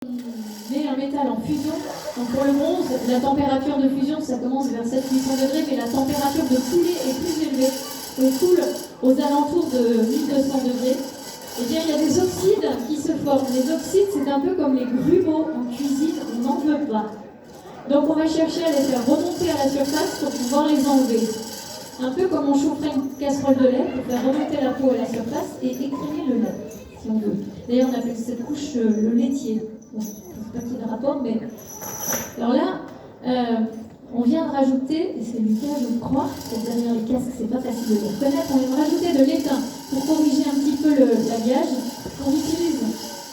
met un métal en fusion. Donc pour le bronze, la température de fusion, ça commence vers 700-800 degrés, mais la température de coulée est plus élevée. On coule aux alentours de 1200 degrés. Eh bien, il y a des oxydes qui se forment. Les oxydes, c'est un peu comme les grumeaux en cuisine, on n'en veut pas. Donc on va chercher à les faire remonter à la surface pour pouvoir les enlever. Un peu comme on chaufferait une casserole de lait pour faire remonter la peau à la surface et écrémer le lait, si on veut. D'ailleurs, on appelle cette couche le laitier. Bon, je ne sais pas qu'il y a de rapport, mais... Alors là, on vient de rajouter, et c'est Lucas, je crois, c'est derrière les casques, c'est pas facile de le reconnaître, on vient de rajouter de l'étain pour corriger un petit peu l'alliage. On utilise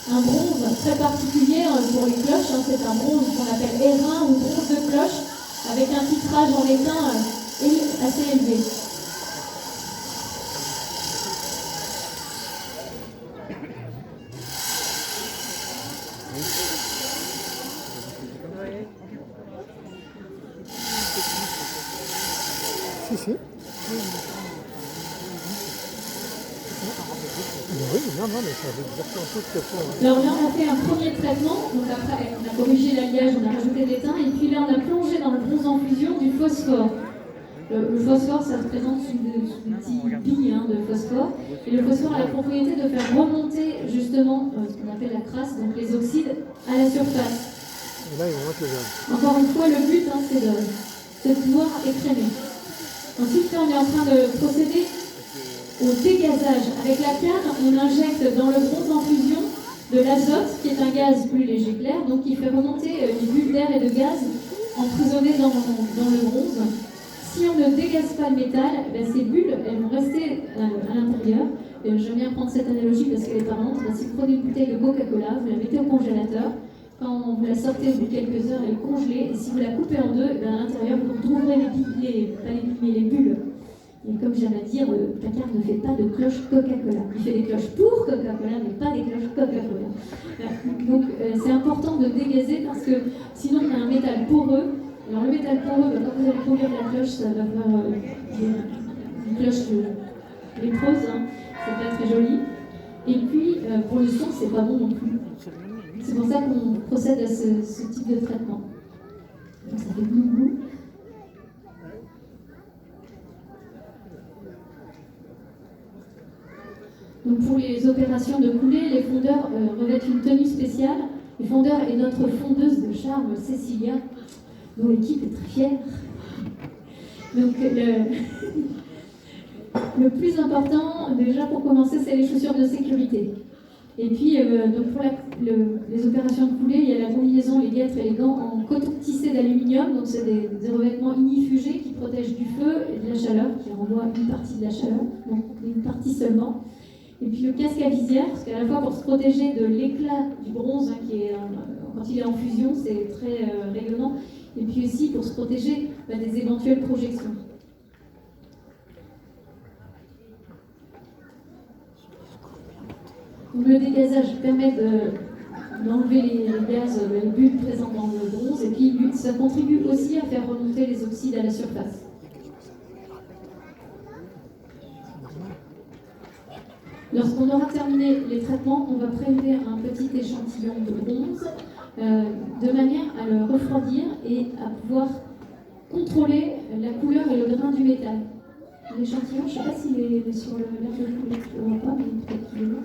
un bronze très particulier pour les cloches, c'est un bronze qu'on appelle airain ou bronze de cloche, avec un titrage en étain assez élevé. Si. Oui, non, mais ça veut exactement tout ce que faut. Alors là, on a fait un premier traitement, donc après, on a corrigé l'alliage, on a rajouté de l'étain, et puis là, on a plongé dans le bronze en fusion du phosphore. Le phosphore, ça représente une petite bille de phosphore, et le phosphore a la propriété de faire remonter justement ce qu'on appelle la crasse, donc les oxydes, à la surface. Et là, ils vont mettre le gaz. Encore une fois, le but, c'est de pouvoir écrémer. Ensuite, là, on est en train de procéder au dégazage. Avec la canne, on injecte dans le bronze en fusion de l'azote, qui est un gaz plus léger que l'air, donc qui fait remonter une bulle d'air et de gaz emprisonnées dans le bronze. Si on ne dégaze pas le métal, ces bulles, elles vont rester à l'intérieur. J'aime bien prendre cette analogie parce qu'elle est parlante. Si vous prenez une bouteille de Coca-Cola, vous la mettez au congélateur. Quand vous la sortez au bout de quelques heures, elle est congelée. Et si vous la coupez en deux, à l'intérieur, vous retrouverez les bulles. Et comme j'aime à dire, Packard ne fait pas de cloches Coca-Cola. Il fait des cloches pour Coca-Cola, mais pas des cloches Coca-Cola. Donc c'est important de dégazer parce que sinon on a un métal poreux. Alors le métal poreux, quand vous allez polir la cloche, ça va faire une cloche lépreuse, c'est pas très joli. Et puis pour le son, c'est pas bon non plus. C'est pour ça qu'on procède à ce type de traitement. Donc ça fait glou-glou. Donc pour les opérations de coulée, les fondeurs revêtent une tenue spéciale. Le fondeur est notre fondeuse de charme, Cécilia, dont l'équipe est très fière. Donc le plus important, déjà pour commencer, c'est les chaussures de sécurité. Et puis donc pour les opérations de coulée, il y a la combinaison, les guêtres et les gants en coton tissé d'aluminium. Donc c'est des revêtements ignifugés qui protègent du feu et de la chaleur, qui renvoient une partie de la chaleur, donc une partie seulement. Et puis le casque à visière, parce qu'à la fois pour se protéger de l'éclat du bronze, quand il est en fusion, c'est très rayonnant, et puis aussi pour se protéger des éventuelles projections. Donc, le dégazage permet d'enlever les gaz, les bulles présentes dans le bronze, et puis ça contribue aussi à faire remonter les oxydes à la surface. Lorsqu'on aura terminé les traitements, on va prélever un petit échantillon de bronze de manière à le refroidir et à pouvoir contrôler la couleur et le grain du métal. L'échantillon, je ne sais pas s'il est sur l'air de couleur, je ne le vois pas, mais peut-être qu'il est là.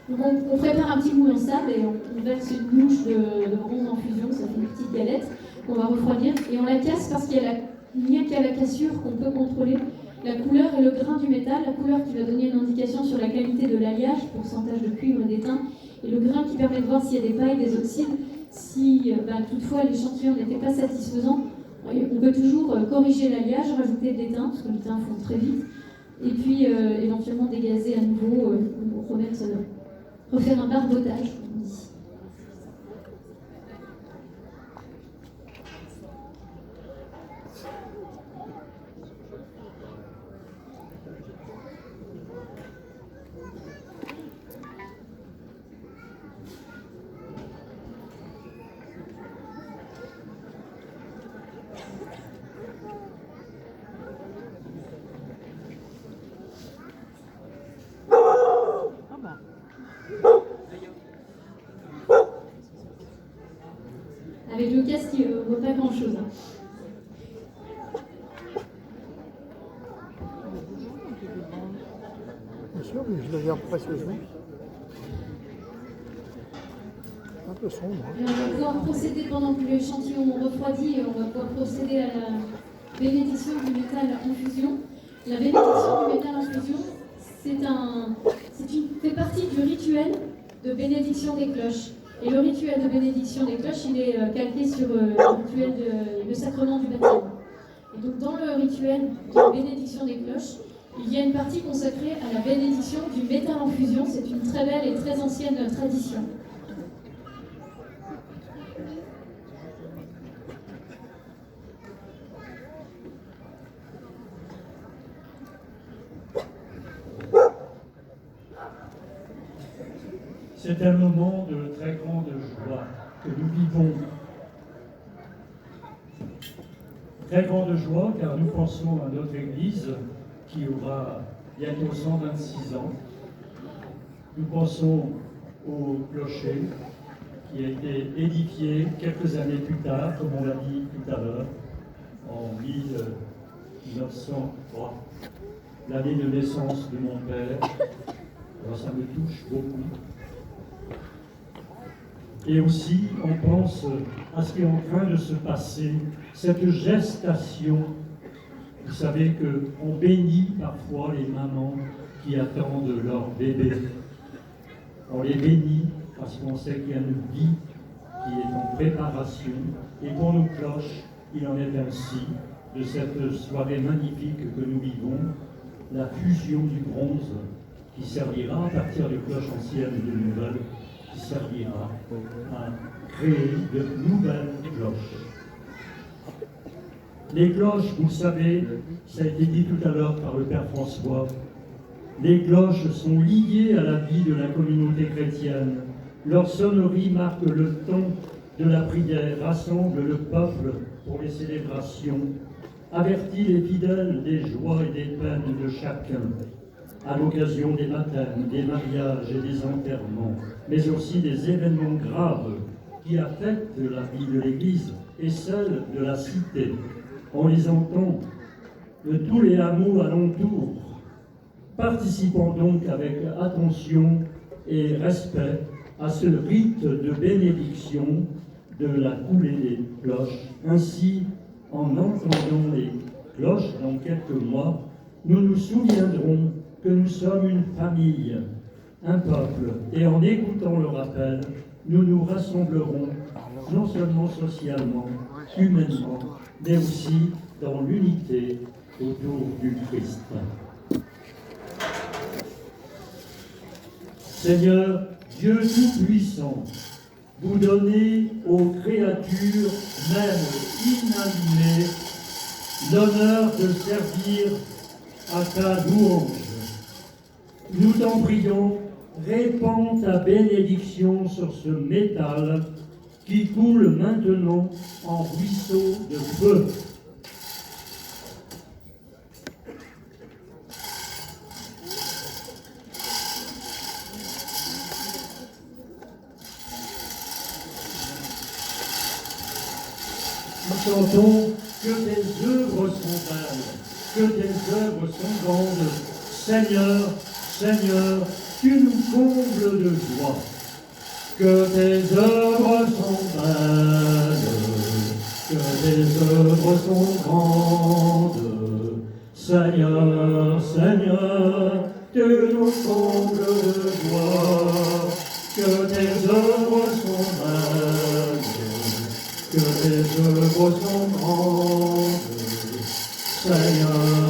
Donc on prépare un petit moule en sable et on verse une louche de bronze en fusion, ça fait une petite galette qu'on va refroidir et on la casse parce qu'il n'y a qu'à la cassure qu'on peut contrôler la couleur et le grain du métal, la couleur qui va donner une indication sur la qualité de l'alliage, pourcentage de cuivre et d'étain, et le grain qui permet de voir s'il y a des pailles, des oxydes. Si toutefois l'échantillon n'était pas satisfaisant, on peut toujours corriger l'alliage, rajouter de l'étain, parce que l'étain fond très vite, et puis éventuellement dégazer à nouveau ou refaire un barbotage, comme on dit. avec le casque, il ne voit pas grand-chose. Hein. Bien sûr, mais je le regarde précieusement. Un peu sombre. Et on va pouvoir procéder, pendant que l'échantillon refroidit, on va pouvoir procéder à la bénédiction du métal en fusion. La bénédiction du métal en fusion, fait partie du rituel de bénédiction des cloches. Et le rituel de bénédiction des cloches, il est calqué sur le rituel le sacrement du baptême. Et donc dans le rituel de bénédiction des cloches, il y a une partie consacrée à la bénédiction du métal en fusion. C'est une très belle et très ancienne tradition. C'est un moment de très grande joie que nous vivons. Très grande joie car nous pensons à notre Église qui aura bientôt 126 ans. Nous pensons au clocher qui a été édifié quelques années plus tard, comme on l'a dit tout à l'heure, en 1903, l'année de naissance de mon père. Alors ça me touche beaucoup. Et aussi, on pense à ce qui est en train de se passer, cette gestation. Vous savez qu'on bénit parfois les mamans qui attendent leur bébé. On les bénit parce qu'on sait qu'il y a une vie qui est en préparation. Et pour nos cloches, il en est ainsi de cette soirée magnifique que nous vivons, la fusion du bronze qui servira à partir des cloches anciennes et de nouvelles, qui servira à créer de nouvelles cloches. Les cloches, vous le savez, ça a été dit tout à l'heure par le Père François, les cloches sont liées à la vie de la communauté chrétienne. Leur sonnerie marque le temps de la prière, rassemble le peuple pour les célébrations, avertit les fidèles des joies et des peines de chacun, à l'occasion des baptêmes, des mariages et des enterrements, mais aussi des événements graves qui affectent la vie de l'Église et celle de la cité. On les entend de tous les hameaux alentours. Participons donc avec attention et respect à ce rite de bénédiction de la coulée des cloches. Ainsi, en entendant les cloches dans quelques mois, nous nous souviendrons que nous sommes une famille, un peuple, et en écoutant le rappel, nous nous rassemblerons non seulement socialement, humainement, mais aussi dans l'unité autour du Christ. Seigneur, Dieu Tout-Puissant, vous donnez aux créatures, même inanimées, l'honneur de servir à ta louange. Nous t'en prions, répands ta bénédiction sur ce métal qui coule maintenant en ruisseau de feu. Nous chantons que tes œuvres sont belles, que tes œuvres sont grandes. Seigneur, Seigneur, tu nous combles de joie. Que tes œuvres sont belles, que tes œuvres sont grandes. Seigneur, Seigneur, tu nous combles de joie. Que tes œuvres sont belles, que tes œuvres sont grandes. Seigneur,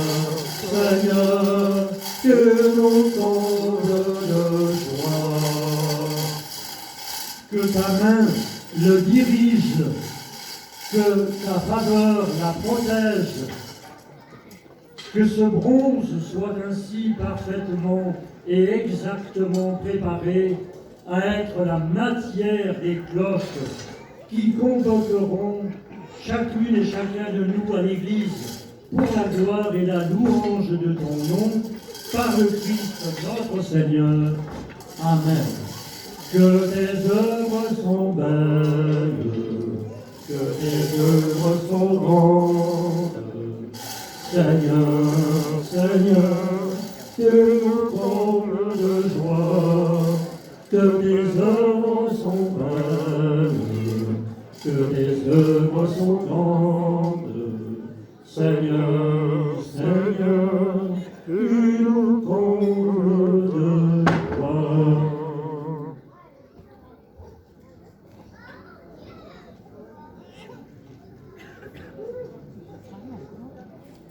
Seigneur, tu nous combles de joie. Que ta main le dirige, que ta faveur la protège, que ce bronze soit ainsi parfaitement et exactement préparé à être la matière des cloches qui convoqueront chacune et chacun de nous à l'Église pour la gloire et la louange de ton nom, par le Christ notre Seigneur. Amen. Que tes œuvres sont belles, que tes œuvres sont grandes. Seigneur, Seigneur, tu nous combles de toi.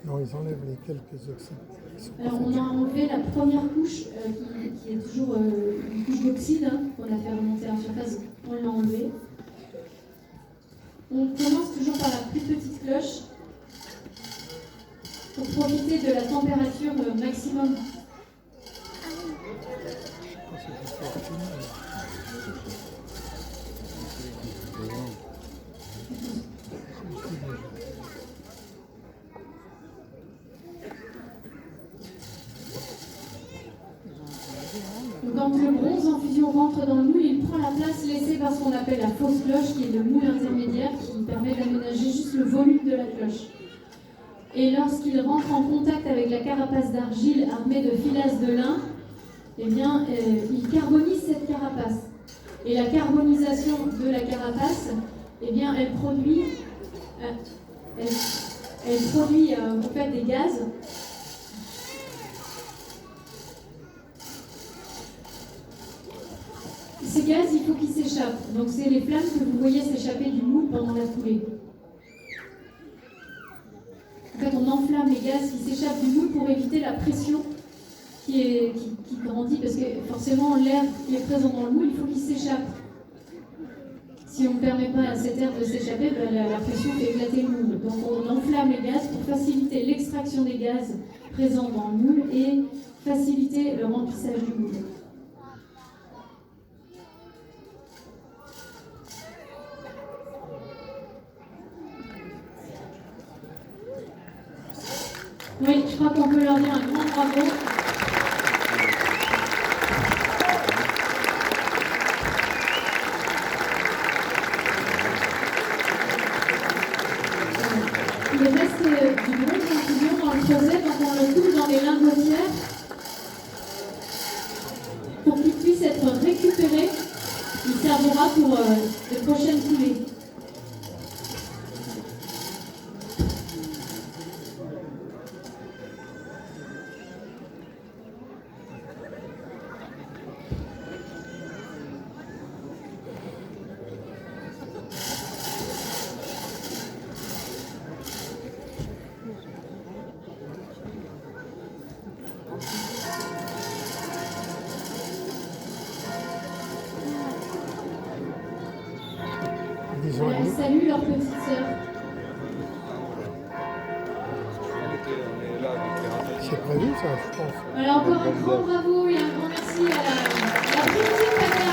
Non, ils enlèvent les quelques oxydes. Alors on a enlevé la première couche qui est toujours une couche d'oxyde qu'on a fait remonter à la surface, on l'a enlevée. On commence toujours par la plus petite cloche pour profiter de la température maximum. Donc, quand le bronze en fusion rentre dans le moule, il prend la place laissée par ce qu'on appelle la fausse cloche, qui est le moule intermédiaire qui permet d'aménager juste le volume de la cloche. Et lorsqu'il rentre en contact avec la carapace d'argile armée de filasse de lin, eh bien, il carbonise cette carapace. Et la carbonisation de la carapace, eh bien, elle produit en fait des gaz. Ces gaz, il faut qu'ils s'échappent. Donc, c'est les flammes que vous voyez s'échapper du moule pendant la coulée. En fait, on enflamme les gaz qui s'échappent du moule pour éviter la pression qui grandit, parce que forcément, l'air qui est présent dans le moule, il faut qu'il s'échappe. Si on ne permet pas à cet air de s'échapper, la pression fait éclater le moule. Donc, on enflamme les gaz pour faciliter l'extraction des gaz présents dans le moule et faciliter le remplissage du moule. Oui, je crois qu'on peut leur dire un grand bravo. Il reste du bronze en fusion dans le creuset, donc on le coule dans les lingotières pour qu'il puisse être récupéré. Il servira pour de prochaines coulées. Elles saluent leur petite sœur. C'est prévu ça, je pense. Voilà, encore un grand bravo et un grand merci à la Primitive Packer.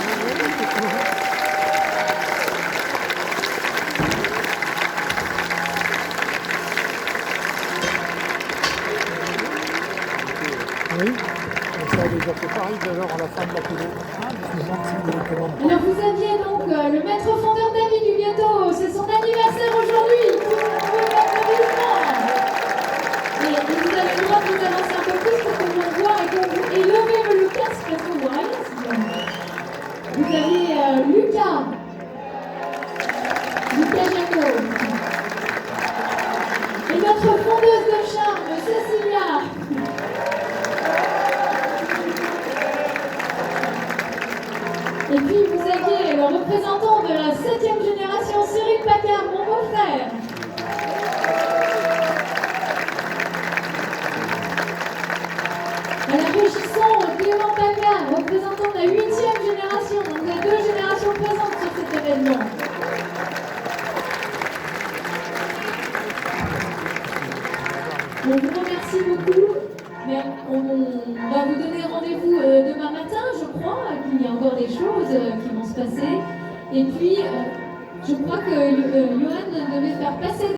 Oui, mais ça a déjà fait pareil d'ailleurs à la fin de la télé. Je me demande si vous le commandez. Alors vous aviez donc le maître fondeur David Huguetto, c'est son anniversaire aujourd'hui. Tout le monde veut l'applaudissement. Et vous avez le droit de vous avancer un peu plus pour que l'on voit et levez le casque parce qu'on voit rien. Vous avez Lucas Jaco. Et notre fondeuse de charme, Cécilia. Et puis vous aviez le représentant de la 7e génération, Cyril Paccard, mon beau-frère. À la régie son, Clément Paccard, représentant de la 8e génération, donc il y a 2 générations présentes sur cet événement. On vous remercie beaucoup. Mais on va vous donner rendez-vous demain matin, je crois, qu'il y a encore des choses qui vont se passer. Et puis, je crois que Johan